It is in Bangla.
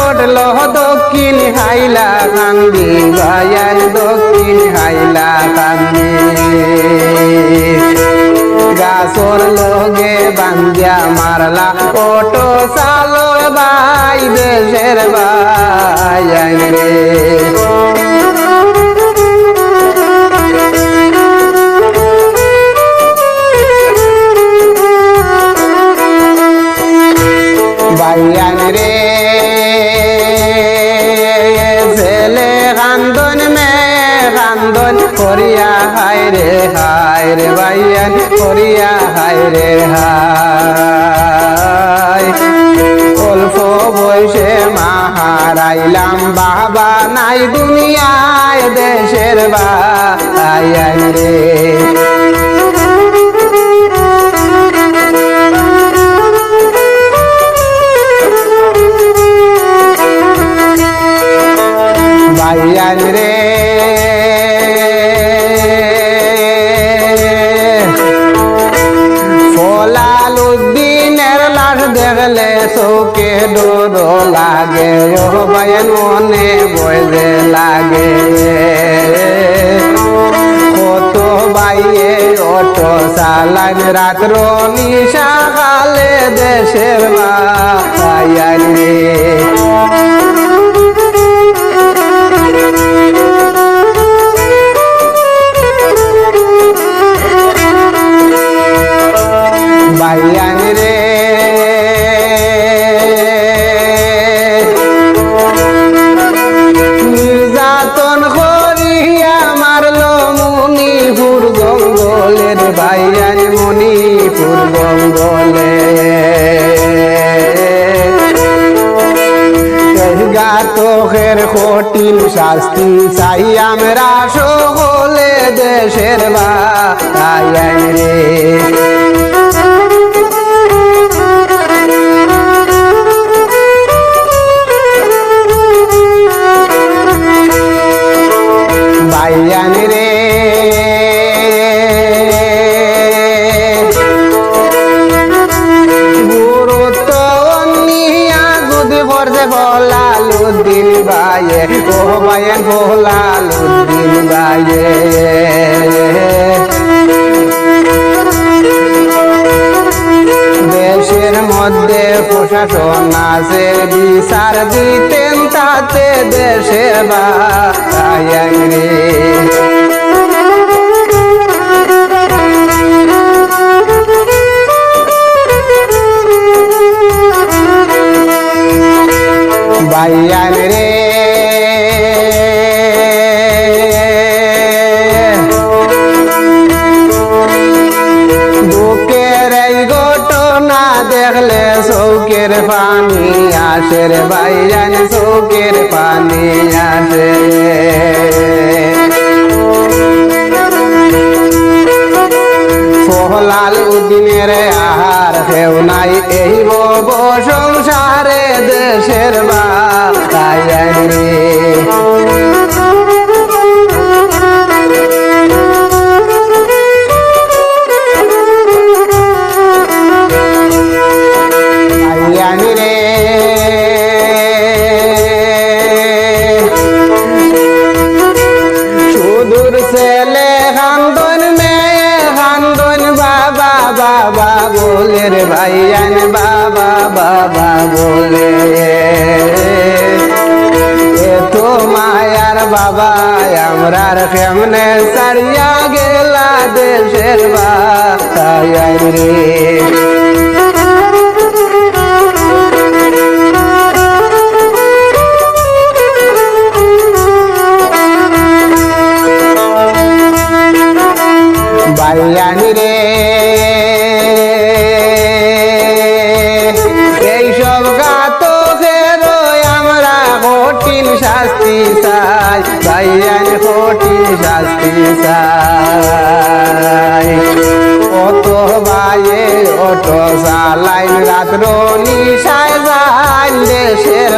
উঠল দক্ষিণ হাইলা কান্দি ভাইয়ান দক্ষিণ হাইলা কান্দি গাছর লগে বান্ধিয়া মারলা অটো চালো ভাই দেশের ভাইয়ান রে ভাইয়ান রে ছেলে কান্দন মেয়ে কান্দন করিয়া হায় রে ভাইয়ান করিয়া হায় রে হায় অল্প বয়সে মা হারাইলাম বাবা নাই দুনিয়ায় দেশের ভাইয়ান রে ভাইয়ান রে ফলাল উদ্দিনের লাশ দেখলে চোখে ডর লাগে ও ভাইয়ান মনে বয়ে লাগে কত বাইয়ে অটো চালান রাত্র নিশা কালে দেশের ভাইয়ান রে ভাইয়ান রে নির্যাতন করিয়া মারল মণিপুর জঙ্গলের ভাইয়ান মণিপুর জঙ্গলে ঘাতকের কঠিন শাস্তি চাই আমরা সকলে দেশের ভাইয়ান রে ভাইয়ান রে গুরুত্ব নিয়া গুদি পড়ছে ভোলালুদ্দিন ভাইয়ে ও ভাইয়ান ভোলালুদ্দিন ভাইয়ে দেশের মধ্যে প্রশাসন আছে বিচার দিতেন তাতে দেশের ভাইয়ান রে ভাইয়ান রে বুকের এই ঘটনা দেখলে চৌকের পানি আসে রে ভাইয়ান চৌকের পানি আসে ফলাল উদ্দিনের আহার কেউ নাই এই বব সংসারে দেশের ভাইয়ান রে ভাইয়ান রে সুদূর ছেলে কান্দন মেয়ে কান্দন বাবা বাবা বলে রে ভাইয়ান বাবা বাবা বলে এতো মায়ার বাবা আমরার কেমনে সারিয়া গেলা দেশের ভাইয়ান রে ভাইয়ান রে এইসব ঘাতকের আমরা কঠিন শাস্তি চাই ভাইয়ান কঠিন শাস্তি চাই অত ভাইয়ে অটো চালাইন রাত্র নিশায় যাই দেশের